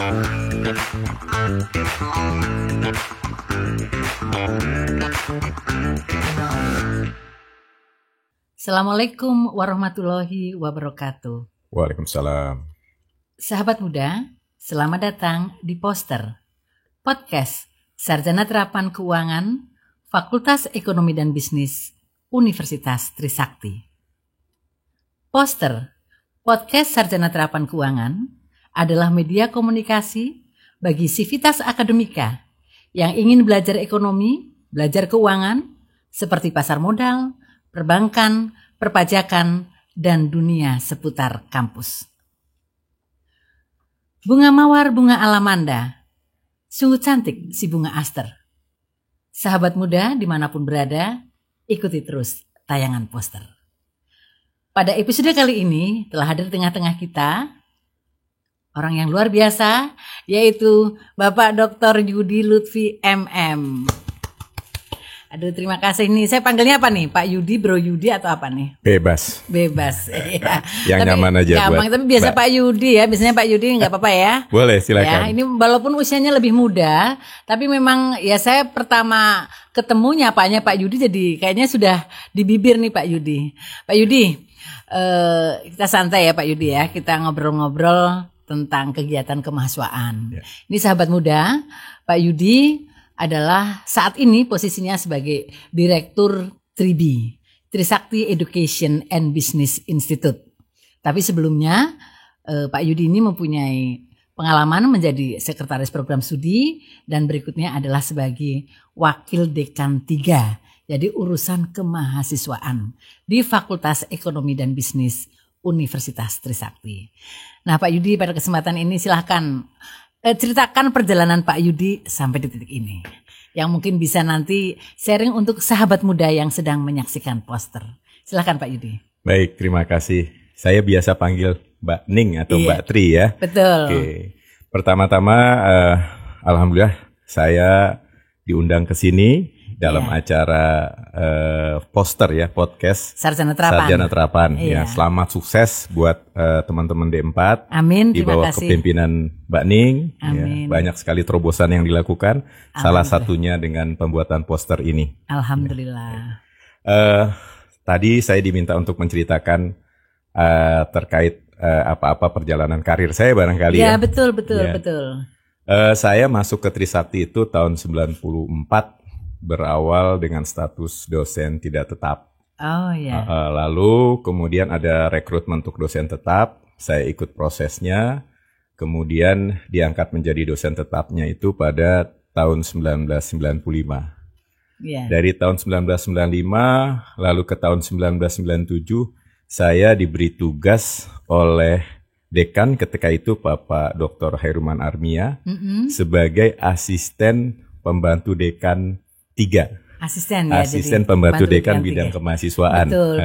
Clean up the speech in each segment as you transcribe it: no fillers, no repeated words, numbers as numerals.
Assalamualaikum warahmatullahi wabarakatuh. Waalaikumsalam. Sahabat muda, selamat datang di Poster, podcast Sarjana Terapan Keuangan, Fakultas Ekonomi dan Bisnis, Universitas Trisakti. Poster, podcast Sarjana Terapan Keuangan, adalah media komunikasi bagi sivitas akademika yang ingin belajar ekonomi, belajar keuangan, seperti pasar modal, perbankan, perpajakan, dan dunia seputar kampus. Bunga mawar, bunga alamanda, sungguh cantik si bunga aster. Sahabat muda dimanapun berada, ikuti terus tayangan Poster. Pada episode kali ini telah hadir tengah-tengah kita orang yang luar biasa, yaitu Bapak Dr. Yudi Lutfi MM. Aduh, terima kasih nih. Saya panggilnya apa nih? Pak Yudi, Bro Yudi atau apa nih? Bebas. Ya. Yang tapi, nyaman aja buat. Tapi biasa Mbak. Pak Yudi ya. Biasanya Pak Yudi nggak apa-apa ya. Boleh, silakan. Ya, ini walaupun usianya lebih muda, tapi memang ya saya pertama ketemu nyapanya Pak Yudi, jadi kayaknya sudah di bibir nih Pak Yudi. Pak Yudi, kita santai ya Pak Yudi ya. Kita ngobrol-ngobrol tentang kegiatan kemahasiswaan. Ya. Ini sahabat muda, Pak Yudi adalah saat ini posisinya sebagai Direktur TRIBI, Trisakti Education and Business Institute. Tapi sebelumnya Pak Yudi ini mempunyai pengalaman menjadi Sekretaris Program Studi dan berikutnya adalah sebagai Wakil Dekan 3, jadi urusan kemahasiswaan di Fakultas Ekonomi dan Bisnis Universitas Trisakti. Nah Pak Yudi, pada kesempatan ini silahkan ceritakan perjalanan Pak Yudi sampai di titik ini, yang mungkin bisa nanti sharing untuk sahabat muda yang sedang menyaksikan Poster. Silakan Pak Yudi. Baik, terima kasih. Saya biasa panggil Mbak Ning atau Mbak Tri ya. Betul. Oke. Pertama-tama, alhamdulillah saya diundang ke sini dalam acara Poster ya, podcast Sarjana Terapan. Ya, selamat sukses buat teman-teman D4. Amin. Di bawah kepemimpinan Mbak Ning. Amin. Ya, banyak sekali terobosan yang dilakukan. Salah satunya dengan pembuatan poster ini. Alhamdulillah. Tadi saya diminta untuk menceritakan terkait apa-apa perjalanan karir saya barangkali ya. Ya, betul. Saya masuk ke Trisakti itu tahun 94. Berawal dengan status dosen tidak tetap. Oh ya. Lalu kemudian ada rekrutmen untuk dosen tetap, saya ikut prosesnya, kemudian diangkat menjadi dosen tetapnya itu pada tahun 1995. Yeah. Dari tahun 1995 lalu ke tahun 1997 saya diberi tugas oleh dekan ketika itu Bapak Dr. Hairuman Armia sebagai asisten pembantu dekan 3. Asisten pembantu dekan bidang kemahasiswaan. Betul.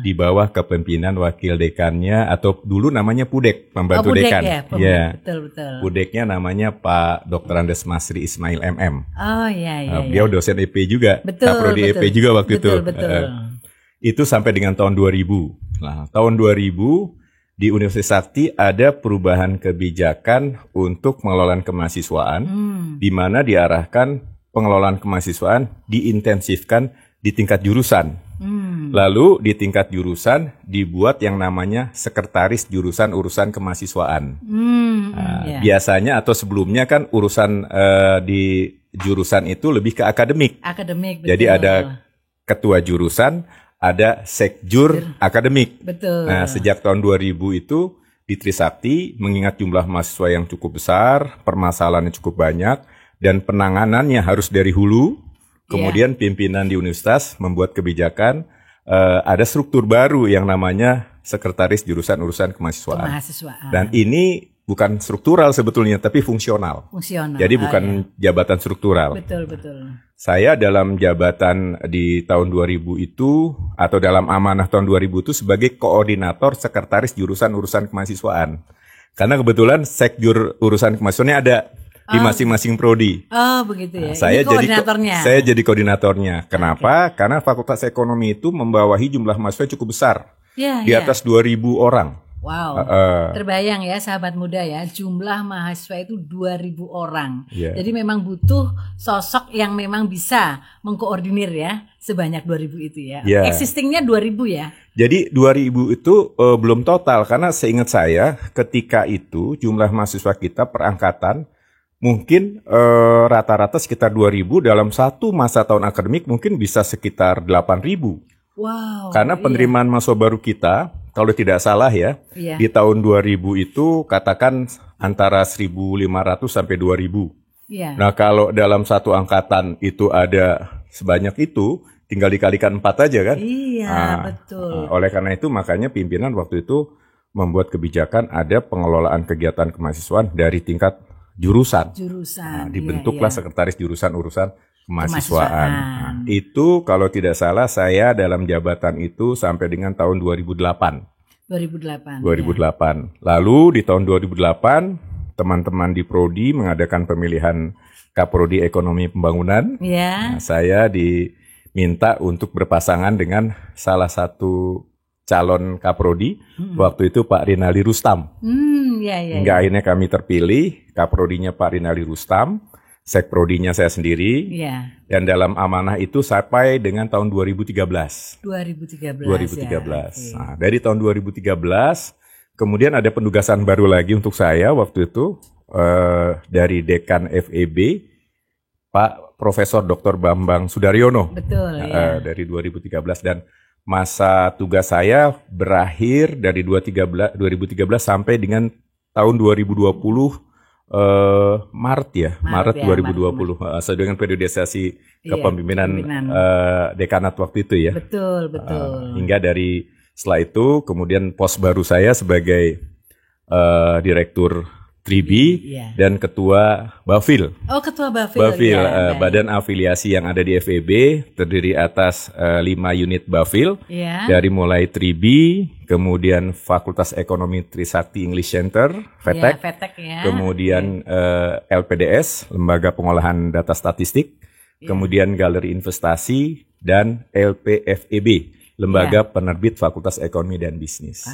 Di bawah kepemimpinan wakil dekannya atau dulu namanya Pudek, pembantu dekan. Ya. Betul. Pudeknya namanya Pak Dr. Andes Masri Ismail MM. Oh iya. Dia dosen EP juga. Prodi EP juga waktu itu. Itu sampai dengan tahun 2000. Nah, tahun 2000 di Universitas Trisakti ada perubahan kebijakan untuk pengelolaan kemahasiswaan di mana diarahkan pengelolaan kemahasiswaan diintensifkan di tingkat jurusan. Lalu di tingkat jurusan dibuat yang namanya Sekretaris Jurusan Urusan Kemahasiswaan. Biasanya atau sebelumnya kan urusan di jurusan itu lebih ke akademik. Betul. Jadi ada ketua jurusan, ada sekjur akademik. Betul. Nah, sejak tahun 2000 itu di Trisakti mengingat jumlah mahasiswa yang cukup besar, permasalahannya cukup banyak, dan penanganannya harus dari hulu. Kemudian pimpinan di universitas membuat kebijakan, ada struktur baru yang namanya Sekretaris Jurusan Urusan Kemahasiswaan. Dan ini bukan struktural sebetulnya, tapi fungsional. Jadi bukan jabatan struktural. Betul. Saya dalam jabatan di tahun 2000 itu, atau dalam amanah tahun 2000 itu sebagai koordinator Sekretaris Jurusan Urusan Kemahasiswaan. Karena kebetulan sekjur urusan kemahasiswaannya ada di masing-masing prodi. Oh, begitu ya. Saya jadi koordinatornya. Kenapa? Karena Fakultas Ekonomi itu membawahi jumlah mahasiswa cukup besar. Di atas 2.000 orang. Wow, terbayang ya sahabat muda ya, jumlah mahasiswa itu 2.000 orang. Jadi memang butuh sosok yang memang bisa mengkoordinir ya, sebanyak 2.000 itu ya. Existingnya 2.000 ya. Jadi 2.000 itu belum total, karena seingat saya ketika itu jumlah mahasiswa kita per angkatan mungkin rata-rata sekitar 2.000, dalam satu masa tahun akademik mungkin bisa sekitar 8.000. Wow. Karena penerimaan mahasiswa baru kita, kalau tidak salah ya, di tahun 2000 itu katakan antara 1.500 sampai 2.000. Nah kalau dalam satu angkatan itu ada sebanyak itu, tinggal dikalikan 4 aja kan? Betul. Oleh karena itu makanya pimpinan waktu itu membuat kebijakan ada pengelolaan kegiatan kemahasiswaan dari tingkat jurusan. Dibentuklah sekretaris jurusan urusan kemahasiswaan. Itu kalau tidak salah saya dalam jabatan itu sampai dengan tahun 2008. 2008. Lalu di tahun 2008 teman-teman di Prodi mengadakan pemilihan Kaprodi Ekonomi Pembangunan. Nah, saya diminta untuk berpasangan dengan salah satu calon Kaprodi, waktu itu Pak Rinaldi Rustam. Hingga akhirnya kami terpilih, Kaprodinya Pak Rinaldi Rustam, Sekprodinya saya sendiri, dan dalam amanah itu sampai dengan tahun 2013. 2013. Nah, dari tahun 2013, kemudian ada penugasan baru lagi untuk saya waktu itu, dari Dekan FEB, Pak Profesor Dr. Bambang Sudaryono. Betul, dari 2013, dan masa tugas saya berakhir dari 2013 sampai dengan tahun 2020 Maret 2020 sesuai dengan periodisasi kepemimpinan dekanat waktu itu ya. Betul. Hingga dari setelah itu kemudian pos baru saya sebagai direktur Tribi dan ketua Bafil. Oh, ketua Bafil. Badan afiliasi yang ada di FEB, terdiri atas 5 unit Bafil, dari mulai Tribi, kemudian Fakultas Ekonomi Trisakti English Center, FETEK, kemudian LPDS, Lembaga Pengolahan Data Statistik, kemudian Galeri Investasi, dan LPFEB, Lembaga Penerbit Fakultas Ekonomi dan Bisnis.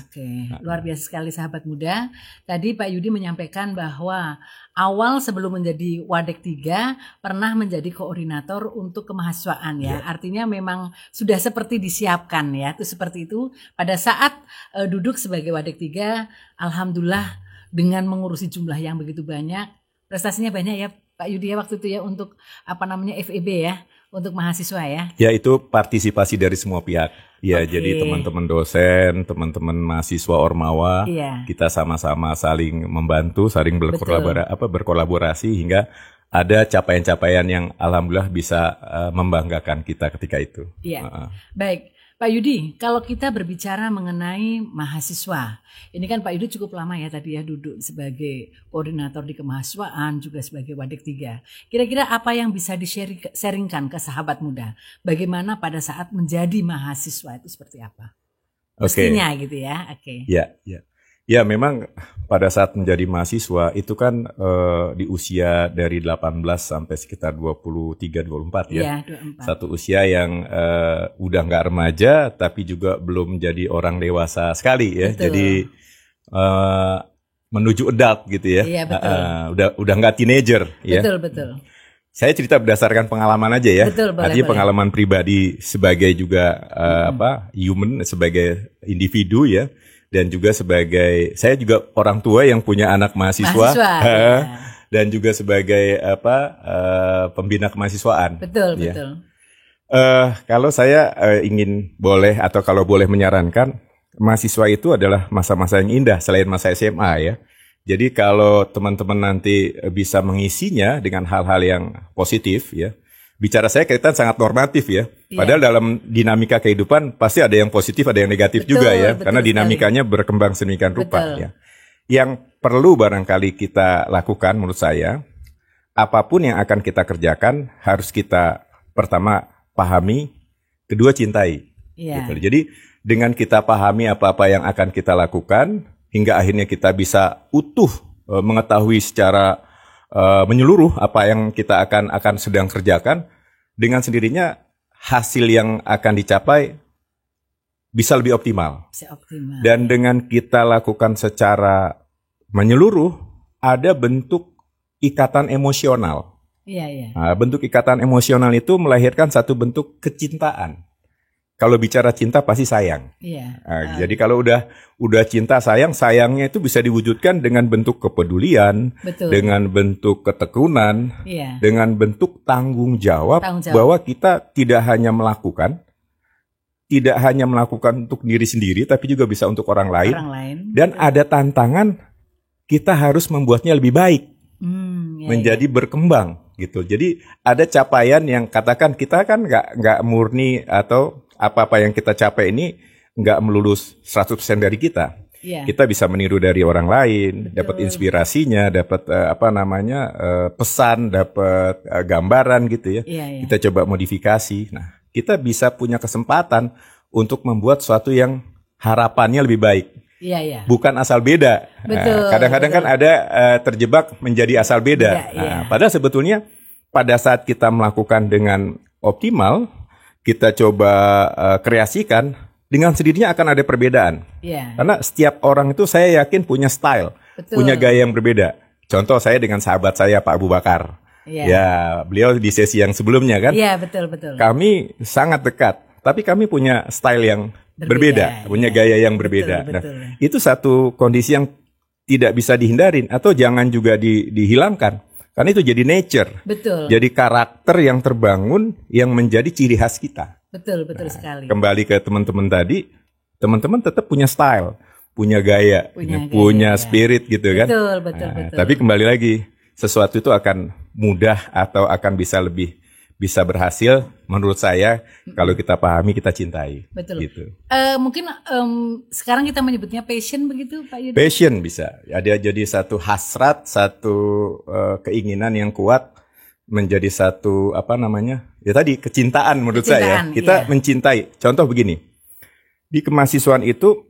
Luar biasa sekali sahabat muda. Tadi Pak Yudi menyampaikan bahwa awal sebelum menjadi Wadek 3 pernah menjadi koordinator untuk kemahasiswaan ya. Artinya memang sudah seperti disiapkan ya. Itu seperti itu pada saat duduk sebagai Wadek 3, alhamdulillah dengan mengurusi jumlah yang begitu banyak, prestasinya banyak ya Pak Yudi ya waktu itu ya untuk FEB ya. Untuk mahasiswa ya? Ya, itu partisipasi dari semua pihak. Ya, jadi teman-teman dosen, teman-teman mahasiswa Ormawa, kita sama-sama saling membantu, saling berkolaborasi hingga ada capaian-capaian yang alhamdulillah bisa membanggakan kita ketika itu. Baik, Pak Yudi, kalau kita berbicara mengenai mahasiswa, ini kan Pak Yudi cukup lama ya tadi ya duduk sebagai koordinator di kemahasiswaan, juga sebagai Wadek 3. Kira-kira apa yang bisa di-sharingkan ke sahabat muda? Bagaimana pada saat menjadi mahasiswa itu seperti apa? Mestinya gitu ya. Ya, memang pada saat menjadi mahasiswa itu kan di usia dari 18 sampai sekitar 23-24 ya. 24. Satu usia yang udah nggak remaja tapi juga belum jadi orang dewasa sekali ya. Betul. Jadi menuju adult gitu ya. Iya, betul. Udah nggak teenager ya. Betul. Saya cerita berdasarkan pengalaman aja ya. Betul, artinya pengalaman pribadi sebagai juga human, sebagai individu ya. Dan juga saya juga orang tua yang punya anak mahasiswa dan juga sebagai pembina kemahasiswaan. Betul. Kalau saya kalau boleh menyarankan, mahasiswa itu adalah masa-masa yang indah selain masa SMA ya. Jadi kalau teman-teman nanti bisa mengisinya dengan hal-hal yang positif ya. Bicara saya kaitan sangat normatif ya. Padahal dalam dinamika kehidupan pasti ada yang positif, ada yang negatif juga ya. Karena dinamikanya berkembang sedemikian rupa ya. Yang perlu barangkali kita lakukan menurut saya, apapun yang akan kita kerjakan harus kita pertama pahami, kedua cintai. Gitu. Jadi dengan kita pahami apa-apa yang akan kita lakukan, hingga akhirnya kita bisa utuh mengetahui secara menyeluruh apa yang kita akan sedang kerjakan, dengan sendirinya hasil yang akan dicapai bisa lebih optimal. Bisa optimal. Dan dengan kita lakukan secara menyeluruh, ada bentuk ikatan emosional. Iya, iya. Nah, bentuk ikatan emosional itu melahirkan satu bentuk kecintaan. Kalau bicara cinta pasti sayang. Iya. Jadi kalau udah cinta sayangnya itu bisa diwujudkan dengan bentuk kepedulian, betul. Dengan bentuk ketekunan, iya. Dengan bentuk tanggung jawab bahwa kita tidak hanya melakukan untuk diri sendiri, tapi juga bisa untuk orang lain. Dan betul. Ada tantangan, kita harus membuatnya lebih baik, menjadi berkembang gitu. Jadi ada capaian yang katakan kita kan nggak murni atau apa-apa yang kita capai ini nggak melulu 100% dari kita. Yeah. Kita bisa meniru dari orang lain, dapat inspirasinya, dapat pesan, dapat gambaran gitu ya. Yeah. Kita coba modifikasi. Nah, kita bisa punya kesempatan untuk membuat sesuatu yang harapannya lebih baik. Yeah. Bukan asal beda. Betul, kadang-kadang kan ada terjebak menjadi asal beda. Padahal sebetulnya pada saat kita melakukan dengan optimal, kita coba kreasikan, dengan sendirinya akan ada perbedaan. Yeah. Karena setiap orang itu saya yakin punya style, punya gaya yang berbeda. Contoh saya dengan sahabat saya Pak Abu Bakar. Yeah. Ya, beliau di sesi yang sebelumnya kan. Iya, betul. Kami sangat dekat, tapi kami punya style yang berbeda, punya gaya yang berbeda. Betul. Nah, itu satu kondisi yang tidak bisa dihindarin atau jangan juga dihilangkan. Karena itu jadi nature, jadi karakter yang terbangun yang menjadi ciri khas kita. Betul sekali. Kembali ke teman-teman tadi, teman-teman tetap punya style, punya gaya, punya spirit gitu kan. Betul. Tapi kembali lagi, sesuatu itu akan mudah atau akan bisa berhasil menurut saya kalau kita pahami, kita cintai. Betul. Gitu. Mungkin sekarang kita menyebutnya passion begitu Pak Yudi? Passion bisa. Ada jadi satu hasrat, satu keinginan yang kuat menjadi satu ya tadi kecintaan menurut saya. Kita mencintai. Contoh begini. Di kemahasiswaan itu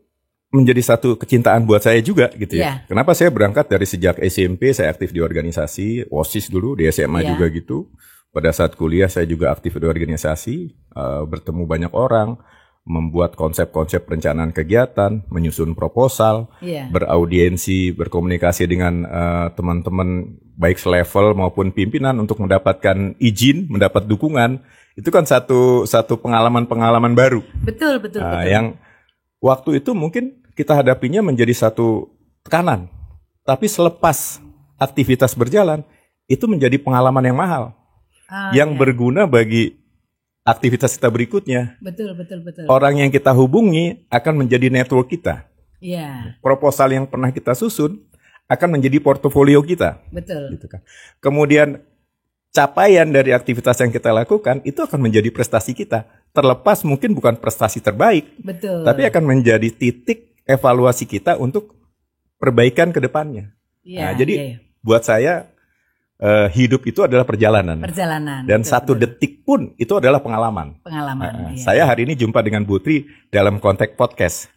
menjadi satu kecintaan buat saya juga gitu ya. Kenapa saya berangkat dari sejak SMP saya aktif di organisasi, OSIS dulu, di SMA juga gitu. Pada saat kuliah saya juga aktif di organisasi, bertemu banyak orang, membuat konsep-konsep perencanaan kegiatan, menyusun proposal, beraudiensi, berkomunikasi dengan teman-teman baik selevel maupun pimpinan untuk mendapatkan izin, mendapat dukungan. Itu kan satu pengalaman-pengalaman baru. Betul. Yang waktu itu mungkin kita hadapinya menjadi satu tekanan. Tapi selepas aktivitas berjalan, itu menjadi pengalaman yang mahal. Yang berguna bagi aktivitas kita berikutnya. Betul. Orang yang kita hubungi akan menjadi network kita. Iya. Proposal yang pernah kita susun akan menjadi portofolio kita. Betul. Gitu kan. Kemudian capaian dari aktivitas yang kita lakukan itu akan menjadi prestasi kita. Terlepas mungkin bukan prestasi terbaik. Betul. Tapi akan menjadi titik evaluasi kita untuk perbaikan ke depannya. Iya. Jadi buat saya hidup itu adalah perjalanan. Dan satu detik pun itu adalah pengalaman. Saya hari ini jumpa dengan Bu Tri dalam konteks podcast.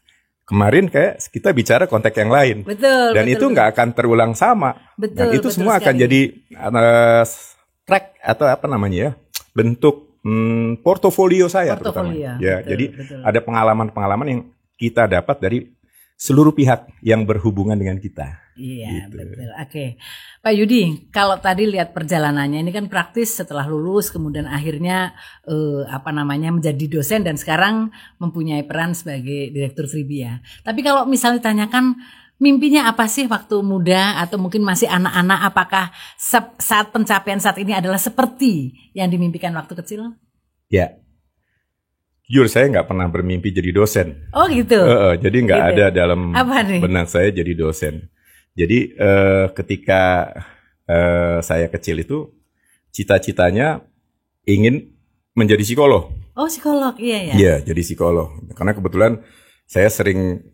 Kemarin kayak kita bicara konteks yang lain. Dan itu nggak akan terulang sama. Dan itu semua akan jadi track atau bentuk portofolio saya terutama. Jadi ada pengalaman-pengalaman yang kita dapat dari seluruh pihak yang berhubungan dengan kita. Iya, gitu. Betul. Oke. Pak Yudi, kalau tadi lihat perjalanannya ini kan praktis setelah lulus kemudian akhirnya menjadi dosen dan sekarang mempunyai peran sebagai direktur Tribia. Tapi kalau misalnya ditanyakan mimpinya apa sih waktu muda atau mungkin masih anak-anak, apakah saat pencapaian saat ini adalah seperti yang dimimpikan waktu kecil? Ya. Jujur saya nggak pernah bermimpi jadi dosen. Oh gitu. Jadi nggak ada dalam benak saya jadi dosen. Jadi ketika saya kecil itu cita-citanya ingin menjadi psikolog. Oh psikolog, iya ya. Iya jadi psikolog. Karena kebetulan saya sering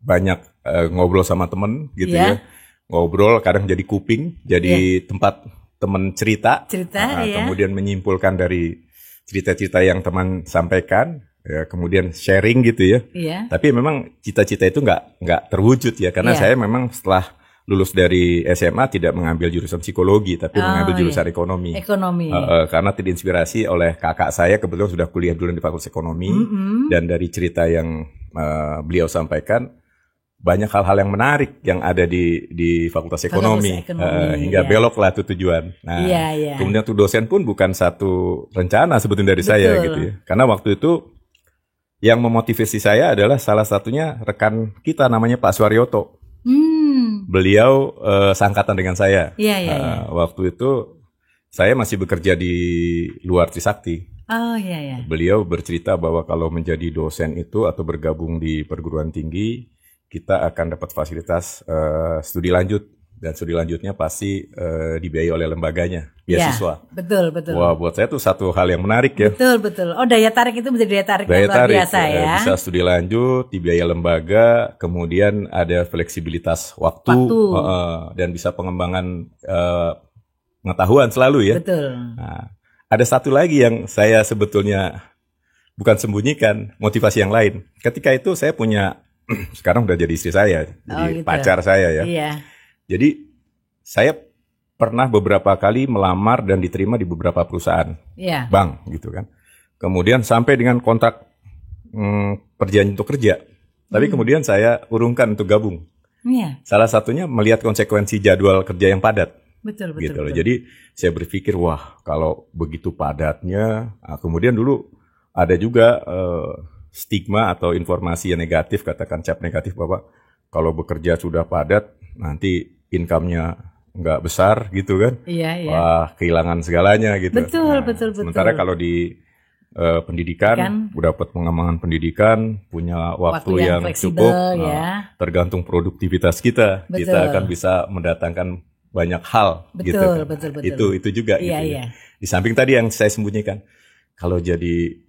banyak ngobrol sama temen gitu ya. Ngobrol kadang jadi kuping, jadi tempat temen cerita. Kemudian menyimpulkan dari cerita-cerita yang teman sampaikan, ya, kemudian sharing gitu ya. Tapi memang cita-cita itu nggak terwujud ya, karena saya memang setelah lulus dari SMA tidak mengambil jurusan psikologi, tapi mengambil jurusan ekonomi. Karena terinspirasi oleh kakak saya, kebetulan sudah kuliah dulu di Fakultas Ekonomi, dan dari cerita yang beliau sampaikan, banyak hal-hal yang menarik yang ada di Fakultas Ekonomi, hingga beloklah itu tujuan. Nah, kemudian tuh dosen pun bukan satu rencana sebetulnya dari saya gitu ya. Karena waktu itu yang memotivasi saya adalah salah satunya rekan kita namanya Pak Suaryoto. Beliau seangkatan dengan saya. Waktu itu saya masih bekerja di luar Trisakti. Beliau bercerita bahwa kalau menjadi dosen itu atau bergabung di perguruan tinggi, kita akan dapat fasilitas studi lanjut. Dan studi lanjutnya pasti dibiayai oleh lembaganya, beasiswa. Betul. Wah, buat saya itu satu hal yang menarik ya. Betul. Oh, daya tarik itu menjadi daya tarik yang luar biasa ya. Bisa studi lanjut, dibiayai lembaga, kemudian ada fleksibilitas waktu. Dan bisa pengembangan pengetahuan selalu ya. Betul. Nah, ada satu lagi yang saya sebetulnya bukan sembunyikan, motivasi yang lain. Ketika itu saya punya, sekarang udah jadi istri saya, jadi pacar saya ya. Jadi saya pernah beberapa kali melamar dan diterima di beberapa perusahaan bank gitu kan. Kemudian sampai dengan kontrak perjanjian untuk kerja. Tapi kemudian saya urungkan untuk gabung. Salah satunya melihat konsekuensi jadwal kerja yang padat. Betul. Jadi saya berpikir wah kalau begitu padatnya. Nah, kemudian dulu ada juga stigma atau informasi yang negatif, katakan cap negatif bahwa kalau bekerja sudah padat nanti income-nya nggak besar gitu kan. Wah, kehilangan segalanya gitu. Betul. Sementara kalau di pendidikan, udah dapat pengembangan pendidikan, punya waktu yang cukup, tergantung produktivitas kita. Kita akan bisa mendatangkan banyak hal gitu kan. Betul. Itu juga gitu ya. Di samping tadi yang saya sembunyikan, kalau jadi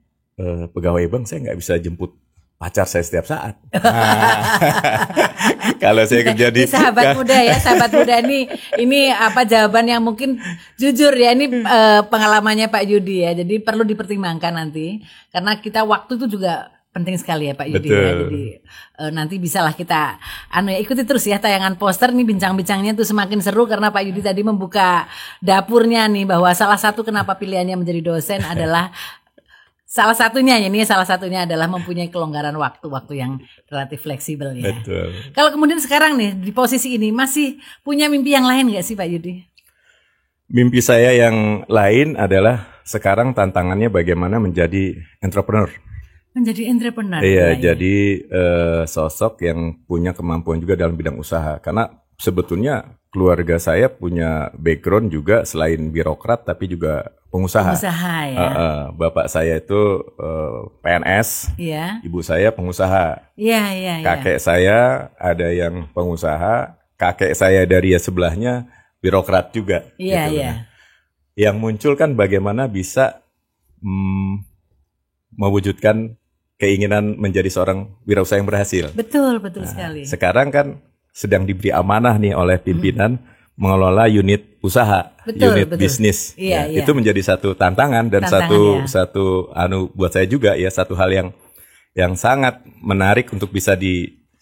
pegawai bank saya nggak bisa jemput pacar saya setiap saat. Kalau saya kerja di sahabat muda ini apa jawaban yang mungkin jujur ya, ini pengalamannya Pak Yudi ya. Jadi perlu dipertimbangkan nanti karena kita waktu itu juga penting sekali ya Pak Yudi ya. Jadi nanti bisalah kita ikuti terus ya tayangan poster nih, bincang-bincangnya tuh semakin seru karena Pak Yudi tadi membuka dapurnya nih bahwa salah satu kenapa pilihannya menjadi dosen adalah salah satunya adalah mempunyai kelonggaran waktu yang relatif fleksibel ya. Betul. Kalau kemudian sekarang nih di posisi ini masih punya mimpi yang lain nggak sih Pak Yudi? Mimpi saya yang lain adalah sekarang tantangannya bagaimana menjadi entrepreneur. Menjadi entrepreneur. Iya, jadi sosok yang punya kemampuan juga dalam bidang usaha. Karena sebetulnya keluarga saya punya background juga selain birokrat tapi juga pengusaha ya. Bapak saya itu PNS, ibu saya pengusaha. Kakek saya ada yang pengusaha, kakek saya dari sebelahnya birokrat juga. Yang muncul kan bagaimana bisa mewujudkan keinginan menjadi seorang wirausaha yang berhasil. Betul sekali. Sekarang kan sedang diberi amanah nih oleh pimpinan mengelola unit usaha, unit bisnis. Itu menjadi satu tantangan dan satu buat saya juga ya, satu hal yang sangat menarik untuk bisa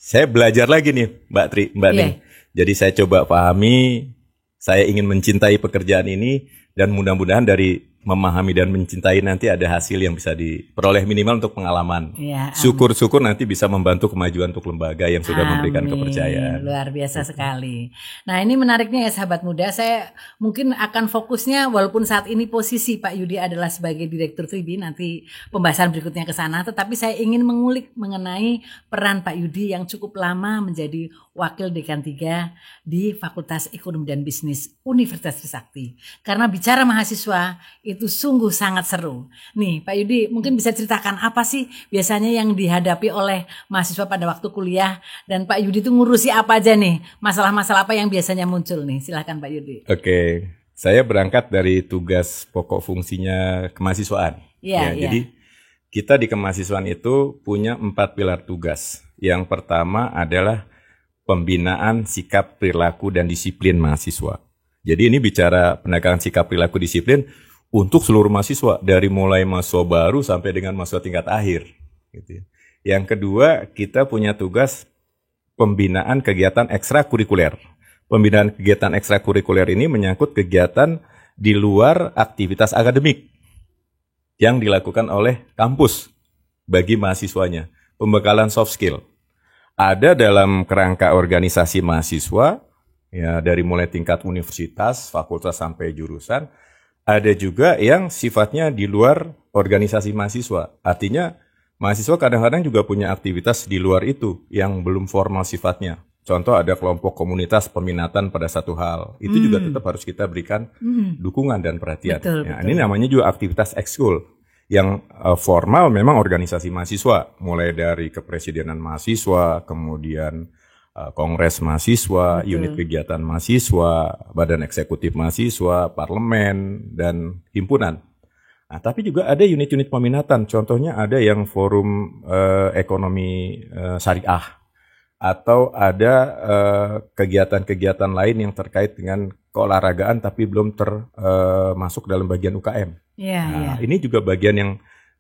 saya belajar lagi nih Mbak Ning. Jadi saya coba pahami, saya ingin mencintai pekerjaan ini dan mudah-mudahan dari memahami dan mencintai nanti ada hasil yang bisa diperoleh minimal untuk pengalaman. Syukur-syukur nanti bisa membantu kemajuan untuk lembaga yang sudah memberikan kepercayaan. Luar biasa sekali. Nah ini menariknya ya sahabat muda, saya mungkin akan fokusnya walaupun saat ini posisi Pak Yudi adalah sebagai Direktur Tribi, nanti pembahasan berikutnya ke sana, tetapi saya ingin mengulik mengenai peran Pak Yudi yang cukup lama menjadi Wakil Dekan 3 di Fakultas Ekonomi dan Bisnis Universitas Trisakti. Karena bicara mahasiswa itu sungguh sangat seru. Nih Pak Yudi mungkin bisa ceritakan apa sih biasanya yang dihadapi oleh mahasiswa pada waktu kuliah, dan Pak Yudi itu ngurusi apa aja nih, masalah-masalah apa yang biasanya muncul nih, silakan Pak Yudi. Oke, saya berangkat dari tugas pokok fungsinya kemahasiswaan. Jadi kita di kemahasiswaan itu punya 4 pilar tugas. Yang pertama adalah pembinaan sikap, perilaku, dan disiplin mahasiswa. Jadi ini bicara penegakan sikap, perilaku, disiplin untuk seluruh mahasiswa, dari mulai mahasiswa baru sampai dengan mahasiswa tingkat akhir. Gitu. Yang kedua, kita punya tugas pembinaan kegiatan ekstrakurikuler. pembinaan kegiatan ekstrakurikuler ini menyangkut kegiatan di luar aktivitas akademik yang dilakukan oleh kampus bagi mahasiswanya. Pembekalan soft skill. Ada dalam kerangka organisasi mahasiswa, ya dari mulai tingkat universitas, fakultas sampai jurusan. Ada juga yang sifatnya di luar organisasi mahasiswa. Artinya mahasiswa kadang-kadang juga punya aktivitas di luar itu yang belum formal sifatnya. Contoh ada kelompok komunitas peminatan pada satu hal. Itu juga tetap harus kita berikan dukungan dan perhatian. Betul, ya, betul. Ini namanya juga aktivitas ekskul. Yang formal memang organisasi mahasiswa. Mulai dari kepresidenan mahasiswa, kemudian kongres mahasiswa, Betul. unit kegiatan mahasiswa, badan eksekutif mahasiswa, parlemen, dan himpunan. Nah, tapi juga ada unit-unit peminatan. Contohnya ada yang forum ekonomi syariah. Atau ada kegiatan-kegiatan lain yang terkait dengan keolahragaan tapi belum termasuk dalam bagian UKM. Nah, ini juga bagian yang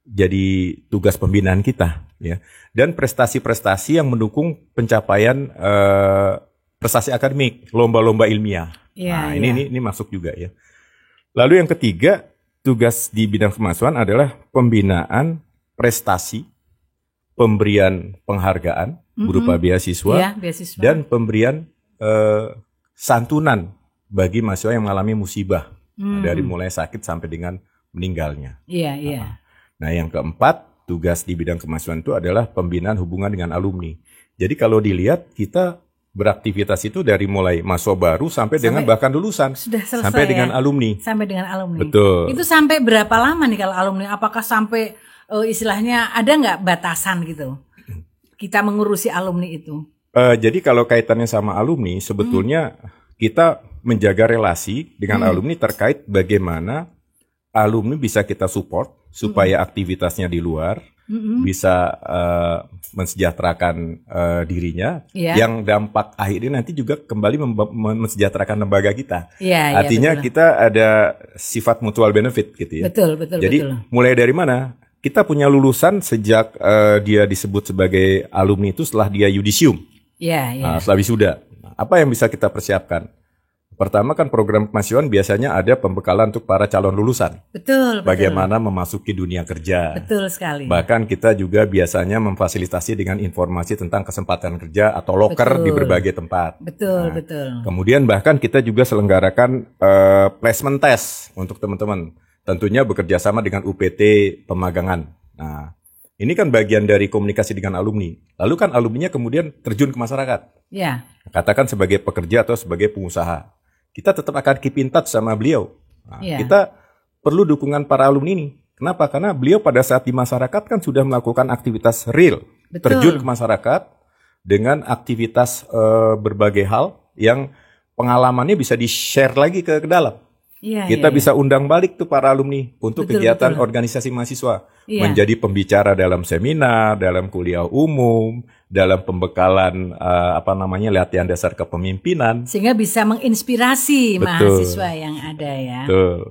jadi tugas pembinaan kita, ya. Dan prestasi-prestasi yang mendukung pencapaian prestasi akademik, lomba-lomba ilmiah. Ini masuk juga, ya. Lalu yang ketiga, tugas di bidang kemahasiswaan adalah pembinaan prestasi, pemberian penghargaan berupa beasiswa, dan pemberian santunan bagi mahasiswa yang mengalami musibah dari mulai sakit sampai dengan meninggalnya. Nah, yang keempat, tugas di bidang kemahasiswaan itu adalah pembinaan hubungan dengan alumni. Jadi kalau dilihat kita beraktivitas itu dari mulai mahasiswa baru sampai dengan bahkan lulusan, sudah selesai, sampai dengan alumni. Sampai dengan alumni. Betul. Itu sampai berapa lama nih kalau alumni? Apakah sampai istilahnya ada nggak batasan gitu? Kita mengurusi alumni itu. Jadi kalau kaitannya sama alumni, sebetulnya kita menjaga relasi dengan alumni terkait bagaimana alumni bisa kita support supaya aktivitasnya di luar bisa mensejahterakan dirinya, yang dampak akhirnya nanti juga kembali mensejahterakan lembaga kita. Artinya betul. Kita ada sifat mutual benefit gitu ya. Betul. Jadi mulai dari mana? Kita punya lulusan sejak dia disebut sebagai alumni itu setelah dia yudisium, setelah wisuda. Apa yang bisa kita persiapkan? Pertama kan program kemahasiswaan biasanya ada pembekalan untuk para calon lulusan. Betul. Bagaimana memasuki dunia kerja. Betul sekali. Bahkan kita juga biasanya memfasilitasi dengan informasi tentang kesempatan kerja atau loker di berbagai tempat. Betul. Kemudian bahkan kita juga selenggarakan placement test untuk teman-teman. Tentunya bekerja sama dengan UPT pemagangan. Nah, ini kan bagian dari komunikasi dengan alumni. Lalu kan alumninya kemudian terjun ke masyarakat. Katakan sebagai pekerja atau sebagai pengusaha. Kita tetap akan keep in touch sama beliau. Nah, kita perlu dukungan para alumni ini. Kenapa? Karena beliau pada saat di masyarakat kan sudah melakukan aktivitas real. Terjun ke masyarakat dengan aktivitas berbagai hal yang pengalamannya bisa di-share lagi ke dalam. Kita bisa undang balik tuh para alumni untuk kegiatan organisasi mahasiswa, menjadi pembicara dalam seminar, dalam kuliah umum, dalam pembekalan latihan dasar kepemimpinan, sehingga bisa menginspirasi mahasiswa yang ada ya.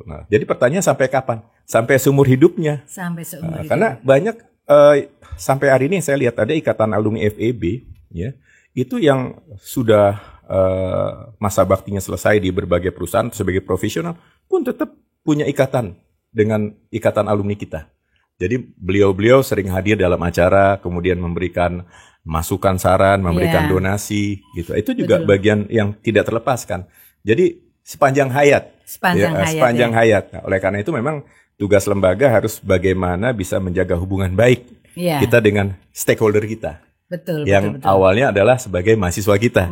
Nah, jadi pertanyaan sampai kapan? Sampai seumur hidupnya. Sampai seumur hidup. Karena banyak sampai hari ini saya lihat ada ikatan alumni FEB, ya, itu yang sudah masa baktinya selesai di berbagai perusahaan sebagai profesional pun tetap punya ikatan dengan ikatan alumni kita. Jadi beliau-beliau sering hadir dalam acara, kemudian memberikan masukan saran, memberikan donasi gitu. Itu juga bagian yang tidak terlepaskan. Jadi sepanjang hayat. Sepanjang hayat. Nah, oleh karena itu memang tugas lembaga harus bagaimana bisa menjaga hubungan baik kita dengan stakeholder kita. Yang awalnya adalah sebagai mahasiswa kita.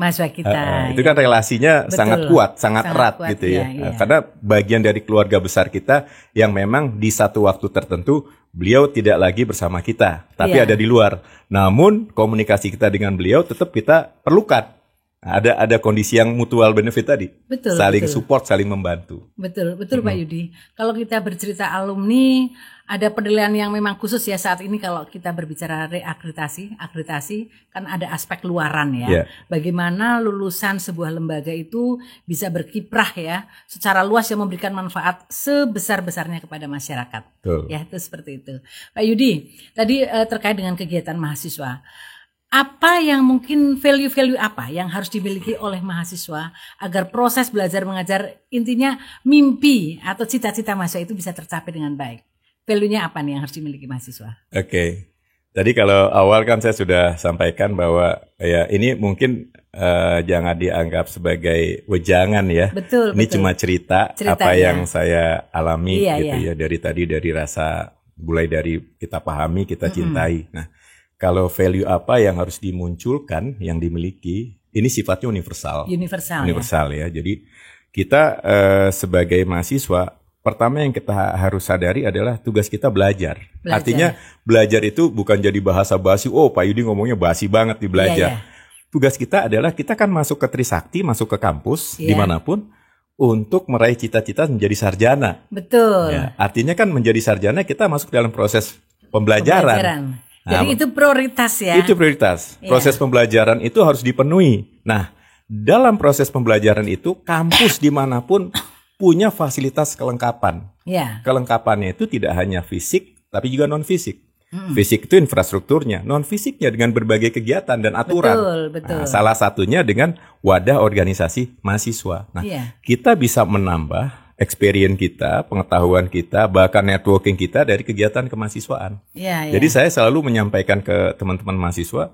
Itu kan relasinya sangat kuat, sangat erat gitu ya. Karena bagian dari keluarga besar kita yang memang di satu waktu tertentu beliau tidak lagi bersama kita, tapi ada di luar. Namun komunikasi kita dengan beliau tetap kita perlukan. Ada kondisi yang mutual benefit tadi. Saling support, saling membantu. Betul Pak Yudi. Kalau kita bercerita alumni, ada penilaian yang memang khusus ya saat ini kalau kita berbicara reakreditasi, kan ada aspek luaran ya. Bagaimana lulusan sebuah lembaga itu bisa berkiprah ya secara luas yang memberikan manfaat sebesar-besarnya kepada masyarakat. Ya, itu seperti itu. Pak Yudi, tadi terkait dengan kegiatan mahasiswa. apa yang mungkin value-value apa yang harus dimiliki oleh mahasiswa agar proses belajar mengajar, intinya mimpi atau cita-cita mahasiswa itu bisa tercapai dengan baik? Value-nya apa nih yang harus dimiliki mahasiswa? Oke. Tadi kalau awal kan saya sudah sampaikan bahwa ya ini mungkin jangan dianggap sebagai wejangan ya. Betul. Ini cuma cerita apa yang saya alami ya dari rasa, mulai dari kita pahami, kita cintai. Nah, kalau value apa yang harus dimunculkan, yang dimiliki, ini sifatnya universal. Universal ya. Jadi kita sebagai mahasiswa, pertama yang kita harus sadari adalah tugas kita belajar. Artinya belajar itu bukan jadi bahasa basi, oh Pak Yudi ngomongnya basi banget di belajar. Tugas kita adalah kita kan masuk ke Trisakti, masuk ke kampus, dimanapun, untuk meraih cita-cita menjadi sarjana. Betul. Ya, artinya kan menjadi sarjana kita masuk dalam proses pembelajaran. Jadi itu prioritas ya. Itu prioritas. Proses pembelajaran itu harus dipenuhi. Nah, dalam proses pembelajaran itu kampus dimanapun punya fasilitas kelengkapan. Kelengkapannya itu tidak hanya fisik, tapi juga non-fisik. Fisik itu infrastrukturnya, non-fisiknya dengan berbagai kegiatan dan aturan. Betul. Nah, salah satunya dengan wadah organisasi mahasiswa. Nah, kita bisa menambah experience kita, pengetahuan kita, bahkan networking kita dari kegiatan kemahasiswaan. Jadi saya selalu menyampaikan ke teman-teman mahasiswa,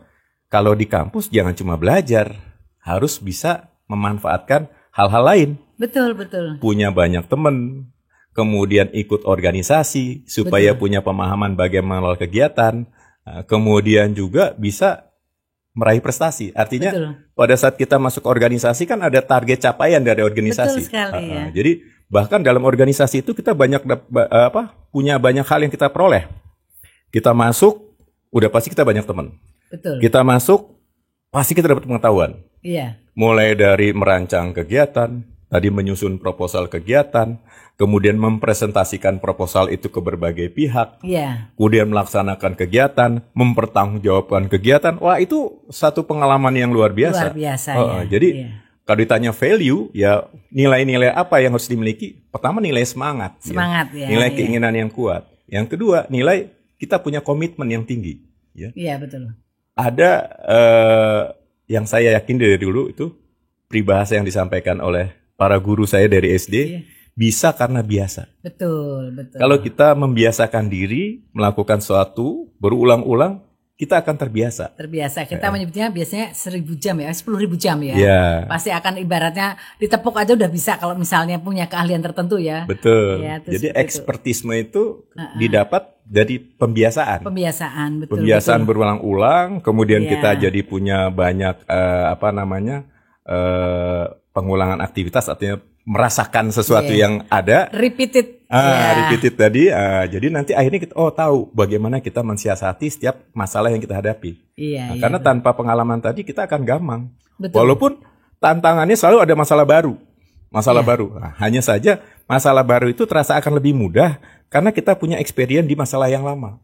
kalau di kampus jangan cuma belajar, harus bisa memanfaatkan hal-hal lain. Betul. Punya banyak teman, kemudian ikut organisasi, supaya punya pemahaman bagaimana kegiatan, kemudian juga bisa meraih prestasi. Artinya pada saat kita masuk organisasi kan ada target capaian dari organisasi. Betul sekali ya. Jadi bahkan dalam organisasi itu kita punya banyak hal yang kita peroleh. Kita masuk, udah pasti kita banyak teman. Betul. Kita masuk, pasti kita dapat pengetahuan. Mulai dari merancang kegiatan, tadi menyusun proposal kegiatan, kemudian mempresentasikan proposal itu ke berbagai pihak, kemudian melaksanakan kegiatan, mempertanggungjawabkan kegiatan. Wah, itu satu pengalaman yang luar biasa. Jadi kalau ditanya value, ya nilai-nilai apa yang harus dimiliki? Pertama, nilai semangat. Nilai keinginan yang kuat. Yang kedua, nilai kita punya komitmen yang tinggi. Betul. Ada yang saya yakin dari dulu itu peribahasa yang disampaikan oleh para guru saya dari SD, bisa karena biasa. Betul. Kalau kita membiasakan diri melakukan sesuatu berulang-ulang, kita akan terbiasa. Kita menyebutnya biasanya 1000 jam ya, 10.000 jam ya. Pasti akan ibaratnya ditepuk aja udah bisa kalau misalnya punya keahlian tertentu ya. Betul. Jadi ekspertisme itu didapat dari pembiasaan. Betul. Pembiasaan berulang-ulang, kemudian kita jadi punya banyak pengulangan aktivitas, artinya merasakan sesuatu yang ada. Repeated tadi. Jadi nanti akhirnya kita tahu bagaimana kita mensiasati setiap masalah yang kita hadapi. Karena tanpa pengalaman tadi kita akan gampang. Walaupun tantangannya selalu ada masalah baru. Nah, hanya saja masalah baru itu terasa akan lebih mudah karena kita punya experience di masalah yang lama.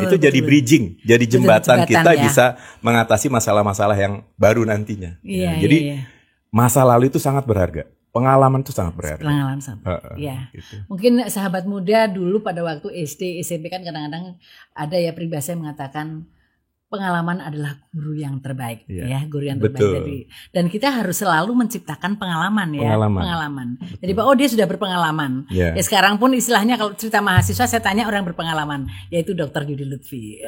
Itu jadi bridging, jadi jembatan kita bisa mengatasi masalah-masalah yang baru nantinya. Jadi masa lalu itu sangat berharga. Pengalaman itu sangat berharga. Gitu. Mungkin sahabat muda dulu pada waktu SD, SMP kan kadang-kadang ada ya peribahasa yang mengatakan pengalaman adalah guru yang terbaik, guru yang terbaik. Jadi, dan kita harus selalu menciptakan pengalaman. Jadi dia sudah berpengalaman. Ya sekarang pun istilahnya kalau cerita mahasiswa saya tanya orang berpengalaman, yaitu Dr. Yudi Lutfi.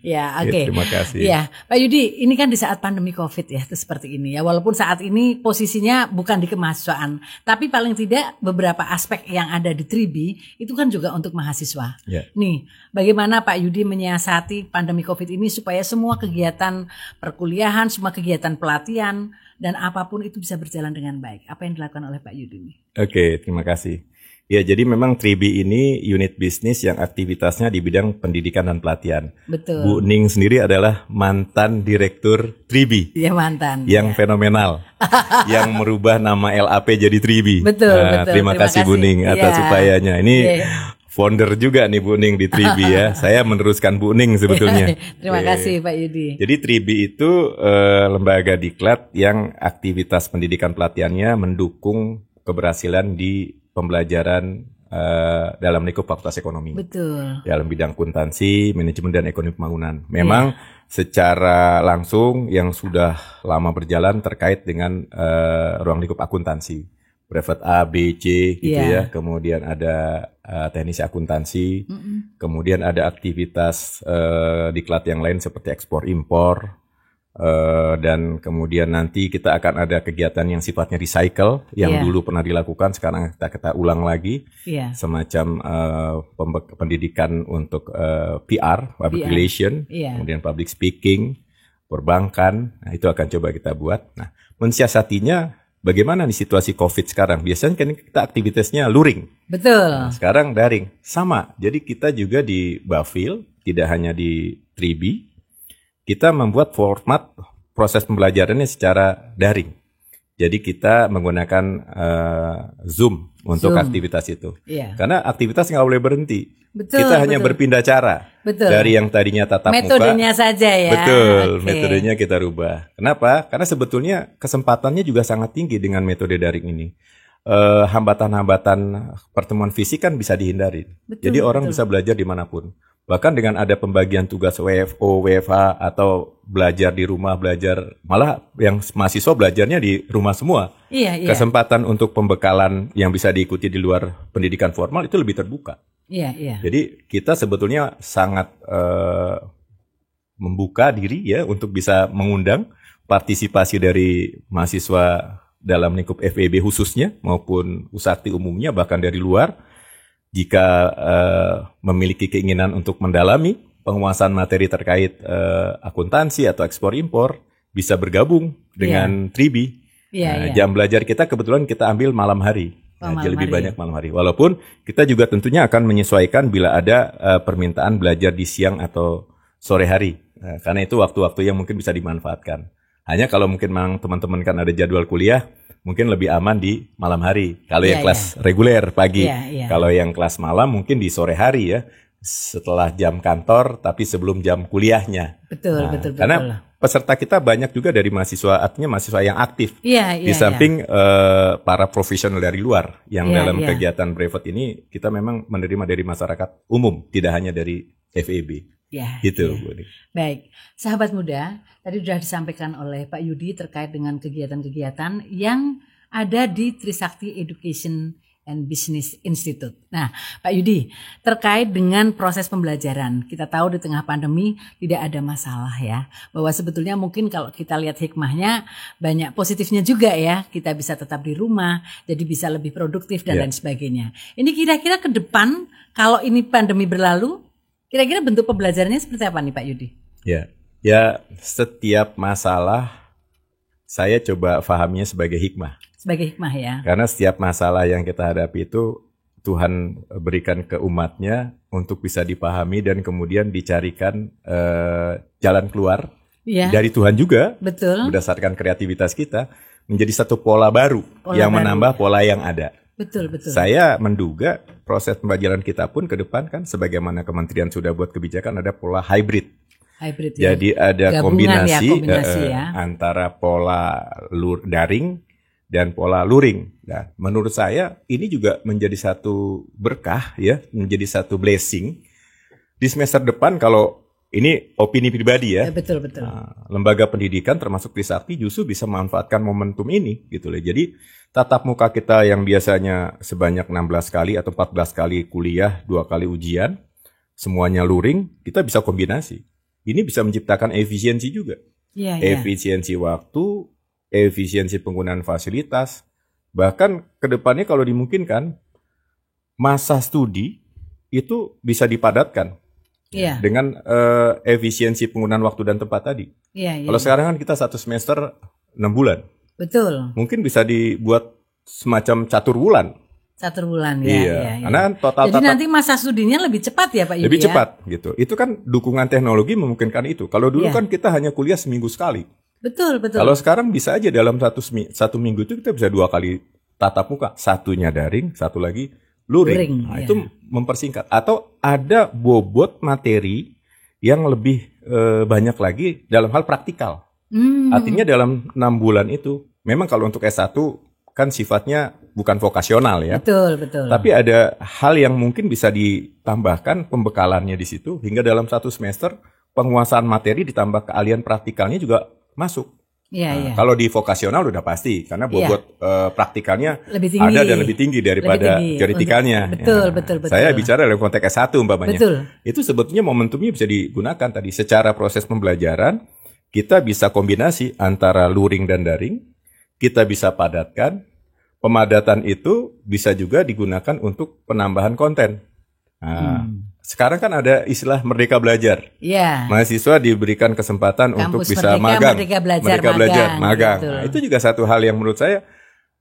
Terima kasih. Pak Yudi, ini kan di saat pandemi COVID ya, itu seperti ini ya. Walaupun saat ini posisinya bukan di kemahasiswaan, tapi paling tidak beberapa aspek yang ada di Tribi itu kan juga untuk mahasiswa. Nih, bagaimana Pak Yudi menyiasati pandemi COVID ini supaya semua kegiatan perkuliahan, semua kegiatan pelatihan dan apapun itu bisa berjalan dengan baik. Apa yang dilakukan oleh Pak Yudi ini? Oke, terima kasih. Ya, jadi memang Tribi ini unit bisnis yang aktivitasnya di bidang pendidikan dan pelatihan. Betul. Bu Ning sendiri adalah mantan direktur Tribi. Mantan. Yang fenomenal. Yang merubah nama LAP jadi Tribi. Betul. Terima kasih Bu Ning atas upayanya. Ini founder juga nih Bu Ning di Tribi ya. Saya meneruskan Bu Ning sebetulnya. Terima kasih Pak Yudi. Jadi Tribi itu lembaga diklat yang aktivitas pendidikan pelatihannya mendukung keberhasilan di pembelajaran dalam lingkup Fakultas Ekonomi. Betul. Dalam bidang akuntansi, manajemen dan ekonomi pembangunan. Memang secara langsung yang sudah lama berjalan terkait dengan ruang lingkup akuntansi. Brevet A, B, C gitu ya. Kemudian ada teknisi akuntansi. Kemudian ada aktivitas diklat yang lain seperti ekspor impor. Dan kemudian nanti kita akan ada kegiatan yang sifatnya recycle yang dulu pernah dilakukan, sekarang kita ulang lagi, semacam pendidikan untuk PR, public relation, kemudian public speaking, perbankan. Nah, itu akan coba kita buat. Nah, mensiasatinya bagaimana nih situasi COVID sekarang? Biasanya kan kita aktivitasnya luring. Betul. Nah, sekarang daring. Sama. Jadi kita juga di Bafil, tidak hanya di Tribi, kita membuat format proses pembelajarannya secara daring. Jadi kita menggunakan Zoom untuk aktivitas itu. Karena aktivitas nggak boleh berhenti. Kita hanya berpindah cara. Dari yang tadinya tatap muka. Metodenya saja ya. Betul, metodenya kita rubah. Kenapa? Karena sebetulnya kesempatannya juga sangat tinggi dengan metode daring ini. Hambatan-hambatan pertemuan fisik kan bisa dihindari. Jadi orang bisa belajar dimanapun. Bahkan dengan ada pembagian tugas WFO, WFH, atau belajar di rumah, malah yang mahasiswa belajarnya di rumah semua. Kesempatan untuk pembekalan yang bisa diikuti di luar pendidikan formal itu lebih terbuka. Jadi kita sebetulnya sangat membuka diri ya untuk bisa mengundang partisipasi dari mahasiswa dalam lingkup FEB khususnya maupun Usakti umumnya, bahkan dari luar. Jika memiliki keinginan untuk mendalami penguasaan materi terkait akuntansi atau ekspor impor, bisa bergabung dengan Tribi. Jam belajar kita kebetulan kita ambil malam hari. Lebih banyak malam hari. Walaupun kita juga tentunya akan menyesuaikan bila ada permintaan belajar di siang atau sore hari. Karena itu waktu-waktu yang mungkin bisa dimanfaatkan. Hanya kalau mungkin memang teman-teman kan ada jadwal kuliah, mungkin lebih aman di malam hari. Kalau yang kelas reguler pagi. Kalau yang kelas malam mungkin di sore hari ya. Setelah jam kantor tapi sebelum jam kuliahnya. Betul. Karena peserta kita banyak juga dari mahasiswa, artinya mahasiswa yang aktif. Di samping para profesional dari luar yang dalam kegiatan brevet ini kita memang menerima dari masyarakat umum, tidak hanya dari FEB. Gitu. Baik, sahabat muda, tadi sudah disampaikan oleh Pak Yudi terkait dengan kegiatan-kegiatan yang ada di Trisakti Education and Business Institute. Nah, Pak Yudi, terkait dengan proses pembelajaran, kita tahu di tengah pandemi tidak ada masalah ya, bahwa sebetulnya mungkin kalau kita lihat hikmahnya banyak positifnya juga ya, kita bisa tetap di rumah, jadi bisa lebih produktif dan lain sebagainya. Ini kira-kira ke depan kalau ini pandemi berlalu, kira-kira bentuk pembelajarannya seperti apa nih Pak Yudi? Ya setiap masalah saya coba pahamnya sebagai hikmah. Sebagai hikmah ya. Karena setiap masalah yang kita hadapi itu Tuhan berikan ke umatnya untuk bisa dipahami dan kemudian dicarikan jalan keluar dari Tuhan juga. Betul. Berdasarkan kreativitas kita menjadi satu pola baru yang menambah pola yang ada. Betul. Saya menduga proses pembelajaran kita pun ke depan kan sebagaimana kementerian sudah buat kebijakan ada pola hybrid. Jadi ada kombinasi antara pola daring dan pola luring. Nah, menurut saya ini juga menjadi satu berkah ya, menjadi satu blessing. Di semester depan kalau ini opini pribadi ya. Betul. Nah, lembaga pendidikan termasuk Trisakti justru bisa memanfaatkan momentum ini gitu loh. Jadi tatap muka kita yang biasanya sebanyak 16 kali atau 14 kali kuliah, 2 kali ujian, semuanya luring, kita bisa kombinasi. Ini bisa menciptakan efisiensi juga. Efisiensi waktu, efisiensi penggunaan fasilitas, bahkan ke depannya kalau dimungkinkan, masa studi itu bisa dipadatkan. Dengan efisiensi penggunaan waktu dan tempat tadi. Kalau sekarang kan kita 1 semester 6 bulan. Betul. Mungkin bisa dibuat semacam catur bulan. Karena kan total. Jadi nanti masa studinya lebih cepat ya Pak Yudi. Lebih cepat gitu. Itu kan dukungan teknologi memungkinkan itu. Kalau dulu kan kita hanya kuliah seminggu sekali. Betul. Kalau sekarang bisa aja dalam satu minggu itu kita bisa 2 kali tatap muka. Satunya daring, satu lagi luring. Nah, itu mempersingkat. Atau ada bobot materi yang lebih banyak lagi dalam hal praktikal. Artinya dalam 6 bulan itu, memang kalau untuk S1 kan sifatnya bukan vokasional ya. Betul, betul. Tapi ada hal yang mungkin bisa ditambahkan pembekalannya di situ hingga dalam 1 semester penguasaan materi ditambah keahlian praktikalnya juga masuk. Iya. Kalau di vokasional udah pasti karena bobot praktikalnya lebih tinggi. Ada dan lebih tinggi daripada teoretikalnya. Betul. Saya bicara dalam konteks S1 umpamanya. Betul. Itu sebetulnya momentumnya bisa digunakan tadi secara proses pembelajaran. Kita bisa kombinasi antara luring dan daring. Kita bisa padatkan. Pemadatan itu bisa juga digunakan untuk penambahan konten. Sekarang kan ada istilah Merdeka Belajar. Iya. Mahasiswa diberikan kesempatan untuk bisa magang. Merdeka belajar magang. Nah, itu juga satu hal yang menurut saya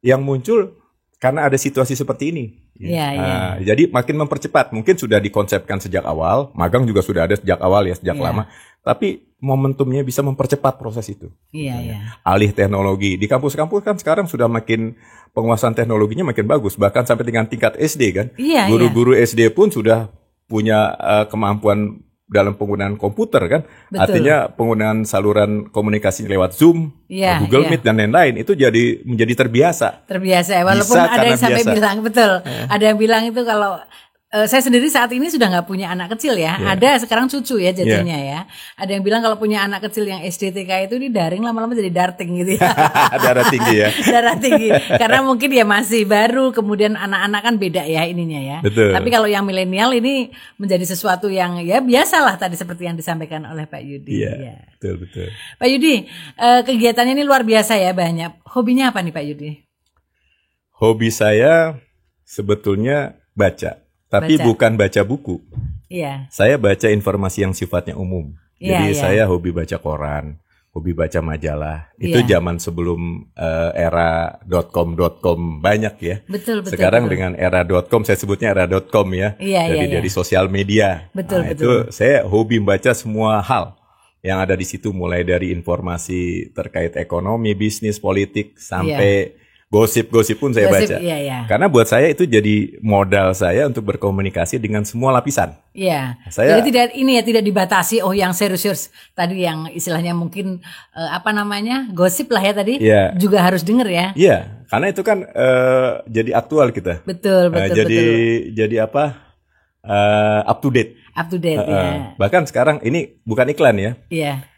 yang muncul karena ada situasi seperti ini. Iya. Jadi makin mempercepat. Mungkin sudah dikonsepkan sejak awal. Magang juga sudah ada sejak awal ya, sejak lama. Tapi momentumnya bisa mempercepat proses itu. Iya. Alih teknologi. Di kampus-kampus kan sekarang sudah makin penguasaan teknologinya makin bagus. Bahkan sampai dengan tingkat SD kan. Guru-guru SD pun sudah punya kemampuan dalam penggunaan komputer kan. Betul. Artinya penggunaan saluran komunikasi lewat Zoom, Google Meet dan lain-lain itu menjadi terbiasa. Walaupun ada yang sampai bilang ada yang bilang itu kalau saya sendiri saat ini sudah nggak punya anak kecil ya. Ada sekarang cucu ya jadinya ya. Ada yang bilang kalau punya anak kecil yang SD TK itu di daring lama-lama jadi darting gitu ya. Darah tinggi ya. Darah tinggi. Karena mungkin ya masih baru, kemudian anak-anak kan beda ya ininya ya. Betul. Tapi kalau yang milenial ini menjadi sesuatu yang ya biasalah tadi seperti yang disampaikan oleh Pak Yudi. Iya. Betul. Pak Yudi, kegiatannya ini luar biasa ya, banyak. Hobinya apa nih Pak Yudi? Hobi saya sebetulnya baca. Tapi bukan baca buku. Iya. Saya baca informasi yang sifatnya umum. Jadi saya hobi baca koran, hobi baca majalah. Itu zaman sebelum era .com banyak ya. Betul. Sekarang dengan era .com, saya sebutnya era .com ya. Dari sosial media. Betul. Itu saya hobi membaca semua hal yang ada di situ, mulai dari informasi terkait ekonomi, bisnis, politik, sampai gosip-gosip pun saya baca. Karena buat saya itu jadi modal saya untuk berkomunikasi dengan semua lapisan. Iya. Jadi tidak dibatasi yang serius-serius tadi yang istilahnya mungkin gosip lah ya tadi. Juga harus denger ya. Iya, karena itu kan jadi aktual kita. Betul. Jadi up to date. Ya. Bahkan sekarang ini bukan iklan ya. Iya.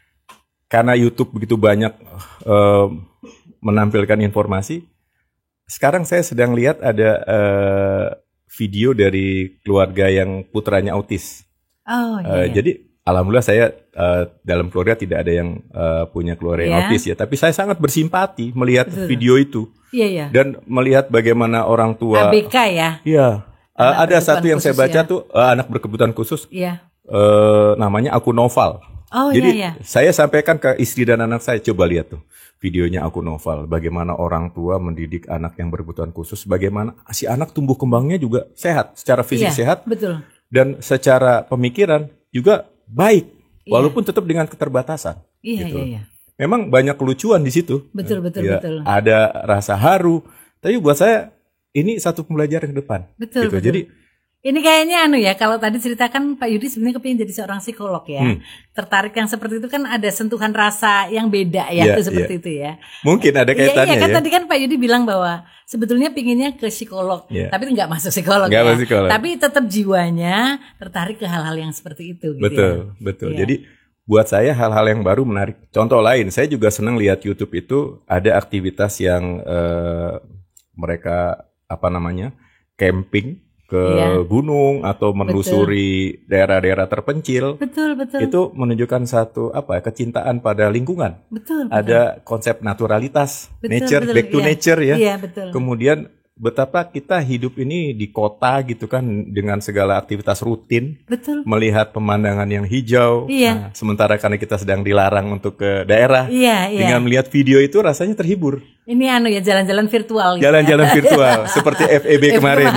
Karena YouTube begitu banyak menampilkan informasi. Sekarang saya sedang lihat ada video dari keluarga yang putranya autis. Jadi alhamdulillah saya dalam keluarga tidak ada yang punya keluarga yang autis ya. Tapi saya sangat bersimpati melihat video itu. Iya. Dan melihat bagaimana orang tua. ABK ya. Iya. Ada satu yang saya baca tuh anak berkebutuhan khusus. Iya. Namanya Aku Noval. Jadi saya sampaikan ke istri dan anak saya, coba lihat tuh videonya Aku Noval, bagaimana orang tua mendidik anak yang berkebutuhan khusus, bagaimana si anak tumbuh kembangnya juga sehat, secara fisik sehat, betul. Dan secara pemikiran juga baik, walaupun tetap dengan keterbatasan. Iya. Memang banyak kelucuan di situ. Betul. Ada rasa haru, tapi buat saya ini satu pembelajaran ke depan. Betul. Jadi ini kayaknya kalau tadi ceritakan Pak Yudi sebenarnya kepingin jadi seorang psikolog ya. Tertarik yang seperti itu kan ada sentuhan rasa yang beda ya, itu seperti itu ya. Mungkin ada kaitannya kan tadi kan Pak Yudi bilang bahwa sebetulnya pinginnya ke psikolog, tapi nggak masuk psikolog Tapi tetap jiwanya tertarik ke hal-hal yang seperti itu gitu. Betul. Jadi buat saya hal-hal yang baru menarik. Contoh lain, saya juga senang lihat YouTube itu ada aktivitas yang mereka camping ke gunung atau menelusuri daerah-daerah terpencil. Betul. Itu menunjukkan satu kecintaan pada lingkungan. Betul. Ada konsep naturalitas, back to nature ya. Iya, betul. Kemudian betapa kita hidup ini di kota gitu kan dengan segala aktivitas rutin. Betul. Melihat pemandangan yang hijau. Iya. Sementara karena kita sedang dilarang untuk ke daerah. Iya. Dengan melihat video itu rasanya terhibur. Ini jalan-jalan virtual. Jalan-jalan virtual seperti FEB kemarin.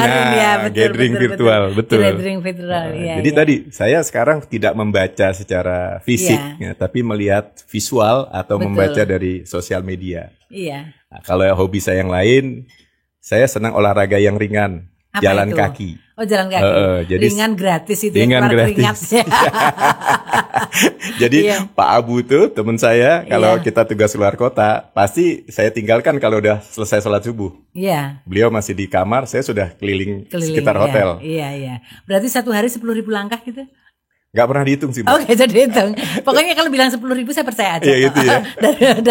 Gathering virtual. Betul. Gathering virtual. Jadi tadi saya sekarang tidak membaca secara fisik, tapi melihat visual atau membaca dari sosial media. Iya. Nah, kalau hobi saya yang lain, saya senang olahraga yang ringan. jalan kaki. Oh, jalan kaki. Jadi ringan gratis itu. Ringan gratis. Jadi Pak Abu tuh teman saya, kalau kita tugas luar kota, pasti saya tinggalkan kalau udah selesai sholat subuh. Iya. Beliau masih di kamar, saya sudah keliling sekitar hotel. Iya. Berarti satu hari 10.000 langkah gitu? Gak pernah dihitung sih, Bu. Oke, jadi hitung. Pokoknya kalau bilang 10.000 saya percaya aja. Iya gitu ya.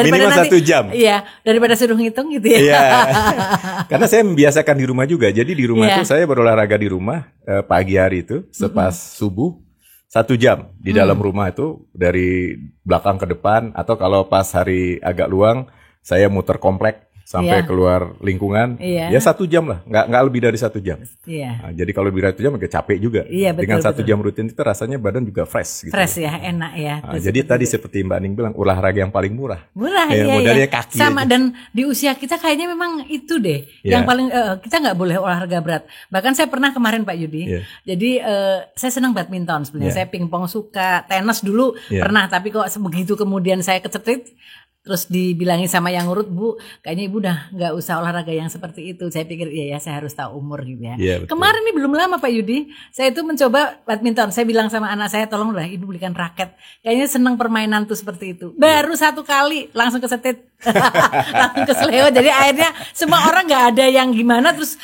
Minimal nanti, 1 jam. Iya, daripada suruh ngitung gitu ya. Iya. Karena saya membiasakan di rumah juga. Jadi di rumah itu saya berolahraga di rumah pagi hari itu sepas subuh 1 jam di dalam rumah itu dari belakang ke depan, atau kalau pas hari agak luang saya muter komplek sampai keluar lingkungan, ya 1 jam lah, nggak lebih dari 1 jam. Nah, jadi kalau lebih dari 1 jam agak capek juga. Dengan 1 jam rutin itu rasanya badan juga fresh. Gitu. Fresh ya, enak ya. Nah, jadi tadi seperti Mbak Ning bilang, olahraga yang paling murah. Modalnya kaki. Sama aja. Dan di usia kita kayaknya memang itu deh, yang paling kita nggak boleh olahraga berat. Bahkan saya pernah kemarin Pak Yudi, jadi saya senang badminton sebenarnya. Saya pingpong suka, tenis dulu pernah, tapi kok begitu kemudian saya kecetit. Terus dibilangin sama yang ngurut, Bu, kayaknya Ibu udah nggak usah olahraga yang seperti itu. Saya pikir iya ya, saya harus tahu umur gitu ya. Kemarin nih belum lama Pak Yudi, saya itu mencoba badminton. Saya bilang sama anak saya, tolonglah Ibu belikan raket. Kayaknya senang permainan tuh seperti itu. Baru 1 kali langsung kesetit, langsung kesleo. Jadi akhirnya semua orang nggak ada yang gimana. Terus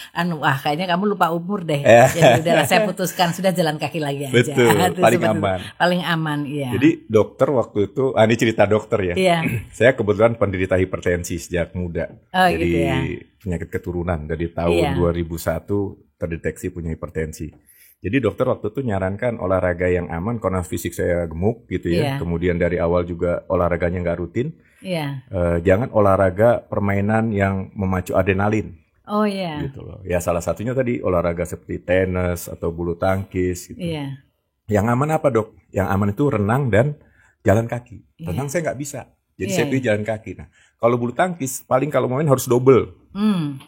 kayaknya kamu lupa umur deh. Jadi udahlah saya putuskan, sudah jalan kaki lagi aja. Betul, paling aman. Paling aman, iya. Jadi dokter waktu itu, ini cerita dokter ya. Iya. Saya kebetulan penderita hipertensi sejak muda. Jadi gitu ya. penyakit keturunan dari tahun 2001 terdeteksi punya hipertensi. Jadi dokter waktu itu nyarankan olahraga yang aman karena fisik saya gemuk gitu ya. Kemudian dari awal juga olahraganya nggak rutin. Jangan olahraga permainan yang memacu adrenalin. Oh iya. Gitu loh. Ya salah satunya tadi olahraga seperti tenis atau bulu tangkis gitu. Yang aman apa, Dok? Yang aman itu renang dan jalan kaki. Renang saya nggak bisa. Jadi saya pilih jalan kaki. Nah, kalau bulu tangkis paling kalau main harus double.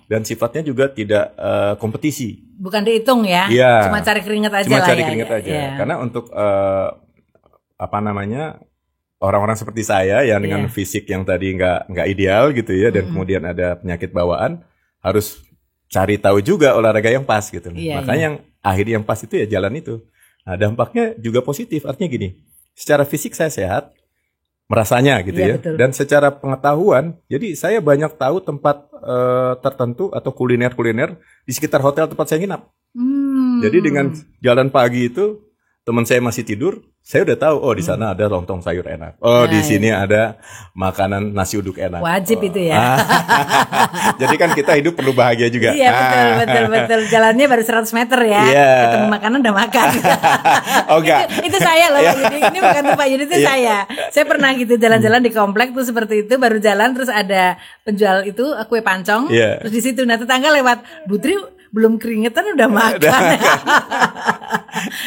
Dan sifatnya juga tidak kompetisi. Bukan dihitung ya. Cuma cari keringat aja Cuma lah cari ya. keringat aja. Karena untuk orang-orang seperti saya yang dengan fisik yang tadi nggak ideal gitu ya, dan kemudian ada penyakit bawaan, harus cari tahu juga olahraga yang pas gitu. Makanya yang akhir yang pas itu ya jalan itu. Nah, dampaknya juga positif. Artinya gini, secara fisik saya sehat, merasanya gitu ya. Betul. Dan secara pengetahuan, jadi saya banyak tahu tempat tertentu atau kuliner-kuliner di sekitar hotel tempat saya nginap. Jadi dengan jalan pagi itu, teman saya masih tidur, saya udah tahu, di sana ada lontong sayur enak. Di sini ada makanan nasi uduk enak. Wajib itu ya. Jadi kan kita hidup perlu bahagia juga. Iya betul. Jalannya baru 100 meter ya. Ketemu makanan udah makan. Enggak. itu saya loh Pak Yudi. Ini bukan Pak Yudi, itu saya. Saya pernah gitu jalan-jalan di komplek tuh seperti itu, baru jalan terus ada penjual itu kue pancong. Terus di situ tetangga lewat, Butri belum keringetan udah makan.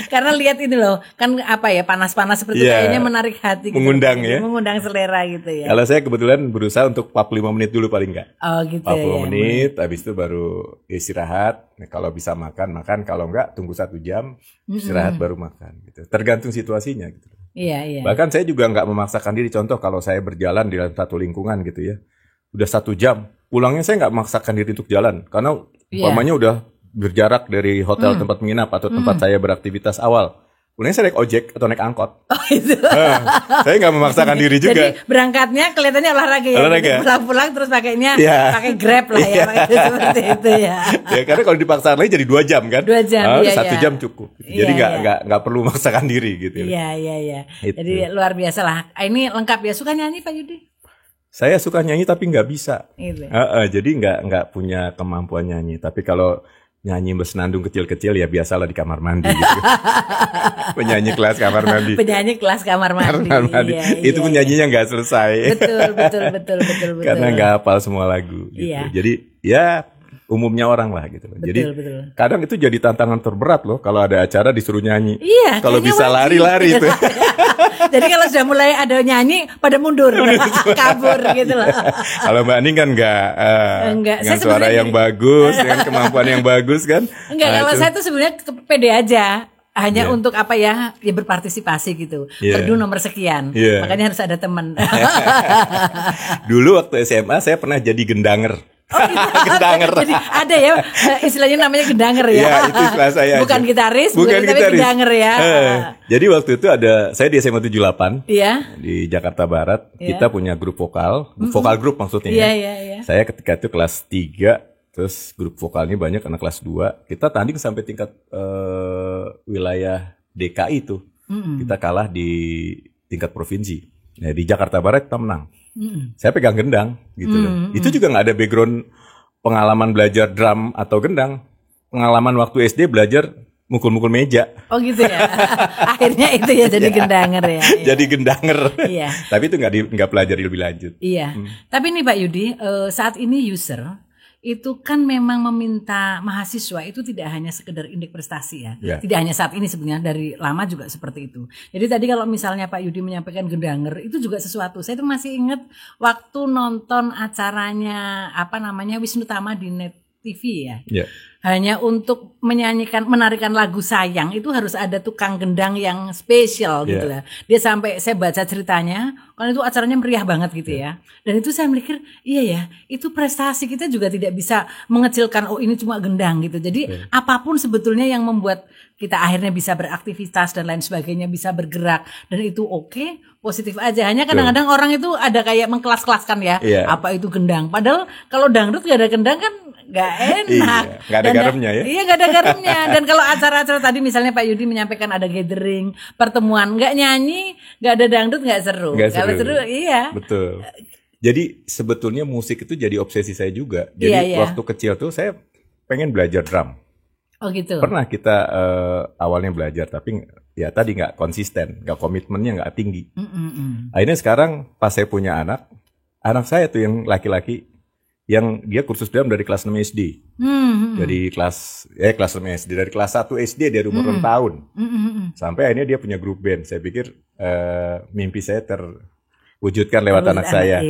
Karena lihat ini loh, kan panas-panas seperti kayaknya menarik hati gitu. Mengundang selera gitu ya. Kalau saya kebetulan berusaha untuk 45 menit dulu paling enggak. Gitu 40 menit, habis itu baru istirahat. Nah, kalau bisa makan, kalau enggak tunggu 1 jam, istirahat baru makan gitu. Tergantung situasinya gitu. Iya. Bahkan saya juga enggak memaksakan diri. Contoh kalau saya berjalan di dalam satu lingkungan gitu ya, udah 1 jam, pulangnya saya enggak memaksakan diri untuk jalan. Karena umpamanya udah berjarak dari hotel tempat menginap atau tempat saya beraktivitas awal. Kemudian saya naik ojek atau naik angkot. Itu. Saya nggak memaksakan diri juga. Jadi berangkatnya kelihatannya olahraga ya. Pulang-pulang terus pakainya pakai Grab lah ya. Seperti itu ya. Karena kalau dipaksakan lagi jadi 2 jam kan. 2 jam. 1 jam cukup. Jadi nggak perlu memaksakan diri gitu. Iya. Jadi luar biasa lah. Ini lengkap ya. Suka nyanyi Pak Yudi? Saya suka nyanyi tapi nggak bisa. Jadi nggak punya kemampuan nyanyi. Tapi kalau nyanyi bersenandung kecil-kecil ya biasalah di kamar mandi gitu. Penyanyi kelas kamar mandi. Itu pun nyanyinya nggak selesai. Betul. Karena nggak hafal semua lagu gitu. Jadi ya umumnya orang lah gitu. Jadi kadang itu jadi tantangan terberat loh kalau ada acara disuruh nyanyi. Kalau bisa lari-lari itu. Jadi kalau sudah mulai ada nyanyi pada mundur. Kabur gitu loh. Kalau Mbak Ning kan enggak. Dengan suara yang bagus, dengan kemampuan yang bagus kan. Kalau saya tuh sebenarnya pede aja. Hanya untuk berpartisipasi gitu. Perdu nomor sekian. Makanya harus ada teman. Dulu waktu SMA saya pernah jadi gendanger. Oh, gitu. Gendanger. Jadi ada ya istilahnya namanya gendanger ya. Iya, itu istilah saya. Bukan aja. gitaris, bukan tapi gendanger ya. Jadi waktu itu saya di SMA 78 Iya. di Jakarta Barat. Iya. Kita punya grup vokal grup maksudnya. Iya, ya. iya. Saya ketika itu kelas 3, terus grup vokalnya banyak anak kelas 2. Kita tanding sampai tingkat wilayah DKI itu. Kita kalah di tingkat provinsi. Nah, di Jakarta Barat kita menang. Saya pegang gendang gitu loh. Itu juga nggak ada background pengalaman belajar drum atau gendang. Pengalaman waktu SD belajar mukul-mukul meja. Oh gitu ya. Akhirnya itu ya jadi gendanger ya. Jadi gendanger. Iya. Tapi itu nggak pelajari lebih lanjut. Iya. Tapi nih Pak Yudi, saat ini user itu kan memang meminta mahasiswa itu tidak hanya sekedar indeks prestasi ya. Tidak hanya saat ini sebenarnya, dari lama juga seperti itu. Jadi tadi kalau misalnya Pak Yudi menyampaikan gendanger itu juga sesuatu. Saya tuh masih ingat waktu nonton acaranya Wisnu Tama di Net TV ya. Yeah. Hanya untuk menarikan lagu Sayang itu harus ada tukang gendang yang spesial gitu lah. Dia sampai saya baca ceritanya, kan itu acaranya meriah banget gitu ya. Dan itu saya mikir, iya ya, itu prestasi kita juga tidak bisa mengecilkan ini cuma gendang gitu. Jadi apapun sebetulnya yang membuat kita akhirnya bisa beraktivitas dan lain sebagainya, bisa bergerak, dan itu oke, positif aja. Hanya kadang-kadang orang itu ada kayak mengkelas-kelaskan ya, apa itu gendang. Padahal kalau dangdut gak ada gendang kan gak enak. Iya, gak ada garamnya ya. Iya, gak ada garamnya. Dan kalau acara-acara tadi misalnya Pak Yudi menyampaikan ada gathering, pertemuan, gak nyanyi, gak ada dangdut, gak seru. Kalau seru, iya. Betul. Jadi sebetulnya musik itu jadi obsesi saya juga. Jadi waktu kecil tuh saya pengen belajar drum. Oh gitu. Pernah kita awalnya belajar, tapi ya tadi nggak konsisten, nggak komitmennya nggak tinggi. Akhirnya sekarang pas saya punya anak saya tuh yang laki-laki, yang dia kursus drum dari kelas 6 SD. Dari kelas 6 SD, dari kelas 1 SD dari umur 6 tahun. Sampai akhirnya dia punya grup band. Saya pikir mimpi saya terwujudkan lewat anak saya.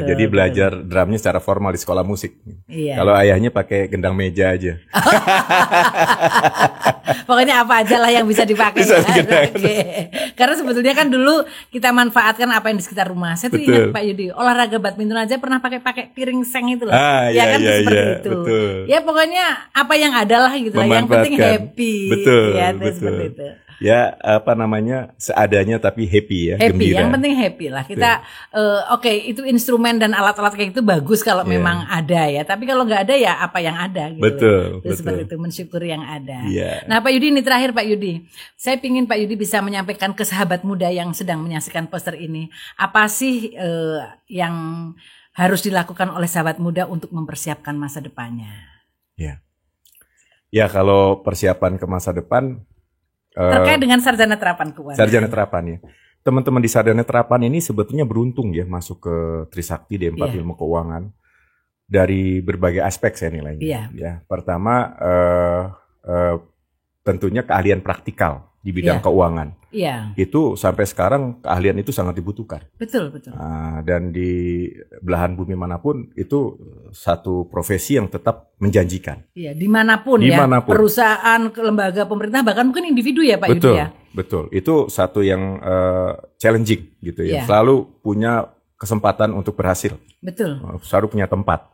Jadi belajar drumnya secara formal di sekolah musik. Kalau ayahnya pakai gendang meja aja. Pokoknya apa aja lah yang bisa dipakai. Karena sebetulnya kan dulu kita manfaatkan apa yang di sekitar rumah. Saya tuh ingat Pak Yudi, olahraga badminton aja pernah pakai pakai piring seng itu loh. Seperti itu. Betul. Ya pokoknya apa yang ada lah gitu lah. Yang penting happy. Betul. Seperti itu. Ya seadanya tapi happy ya, happy, gembira. Yang penting happy lah kita. Itu instrumen dan alat-alat kayak itu bagus kalau memang ada ya, tapi kalau nggak ada ya apa yang ada gitu. Betul. Seperti itu, mensyukuri yang ada. Nah Pak Yudi, ini terakhir Pak Yudi, saya pingin Pak Yudi bisa menyampaikan ke sahabat muda yang sedang menyaksikan poster ini, apa sih yang harus dilakukan oleh sahabat muda untuk mempersiapkan masa depannya? Ya kalau persiapan ke masa depan terkait dengan sarjana terapan keuangan. Sarjana terapan ya. Teman-teman di sarjana terapan ini sebetulnya beruntung ya masuk ke Trisakti D4 Ilmu Keuangan dari berbagai aspek saya nilainya. Ya, pertama tentunya keahlian praktikal di bidang keuangan. Itu sampai sekarang keahlian itu sangat dibutuhkan. Betul. Dan di belahan bumi manapun itu satu profesi yang tetap menjanjikan. Dimanapun ya, perusahaan, lembaga pemerintah, bahkan mungkin individu ya Pak Yudi ya. Betul, itu satu yang challenging gitu ya. Selalu punya kesempatan untuk berhasil. Betul. Selalu punya tempat.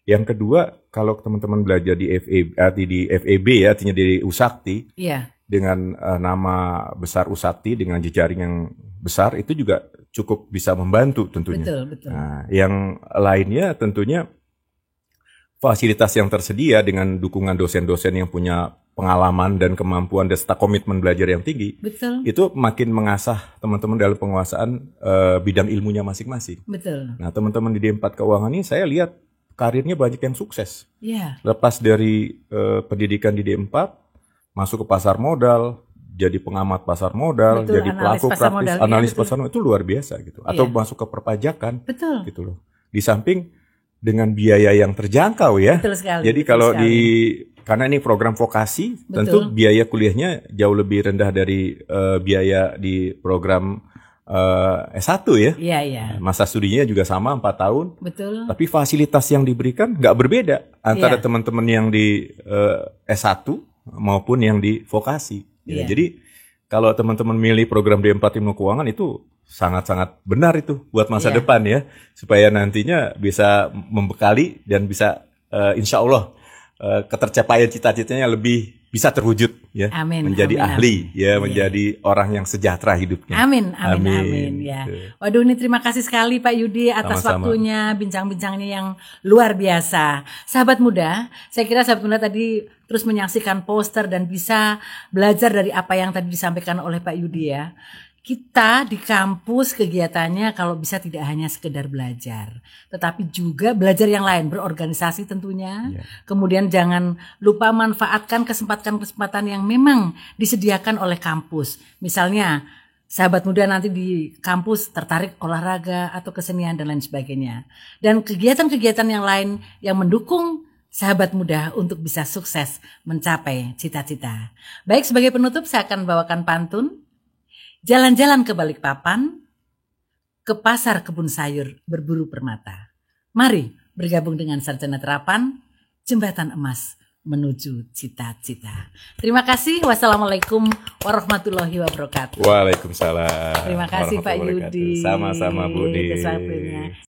Yang kedua, kalau teman-teman belajar di FEB ya, artinya di Usakti. Dengan nama besar Usakti dengan jejaring yang besar itu juga cukup bisa membantu tentunya. Betul. Nah, yang lainnya tentunya fasilitas yang tersedia dengan dukungan dosen-dosen yang punya pengalaman dan kemampuan dan serta komitmen belajar yang tinggi. Betul. Itu makin mengasah teman-teman dalam penguasaan bidang ilmunya masing-masing. Betul. Nah, teman-teman di D4 Keuangan ini saya lihat karirnya banyak yang sukses. Lepas dari pendidikan di D4, masuk ke pasar modal, jadi pengamat pasar modal, jadi pelaku praktis, analis pasar modal, itu luar biasa gitu. Atau masuk ke perpajakan, gitu loh. Di samping dengan biaya yang terjangkau ya. Betul sekali. Jadi kalau karena ini program vokasi, tentu biaya kuliahnya jauh lebih rendah dari biaya di program S1 ya. Masa studinya juga sama 4 tahun. Betul. Tapi fasilitas yang diberikan nggak berbeda antara teman-teman yang di S1 maupun yang di vokasi. Jadi kalau teman-teman milih program D4 Ilmu Keuangan itu sangat-sangat benar itu buat masa depan ya, supaya nantinya bisa membekali dan bisa insya Allah ketercapaian cita-citanya lebih bisa terwujud ya, menjadi ahli ya, menjadi orang yang sejahtera hidupnya. Amin ya. Waduh, ini terima kasih sekali Pak Yudi atas waktunya, bincang-bincangnya yang luar biasa. Sahabat muda, saya kira sahabat muda tadi terus menyaksikan poster dan bisa belajar dari apa yang tadi disampaikan oleh Pak Yudi ya. Kita di kampus kegiatannya kalau bisa tidak hanya sekedar belajar, tetapi juga belajar yang lain, berorganisasi tentunya. Kemudian jangan lupa manfaatkan kesempatan-kesempatan yang memang disediakan oleh kampus. Misalnya sahabat muda nanti di kampus tertarik olahraga atau kesenian dan lain sebagainya. Dan kegiatan-kegiatan yang lain yang mendukung sahabat muda untuk bisa sukses mencapai cita-cita. Baik, sebagai penutup saya akan bawakan pantun. Jalan-jalan ke Balikpapan, ke pasar kebun sayur berburu permata. Mari bergabung dengan Sarjana Terapan, Jembatan Emas menuju cita-cita. Terima kasih. Wassalamualaikum warahmatullahi wabarakatuh. Waalaikumsalam. Terima kasih Pak Yudi. Sama-sama Budi. Kesampainya.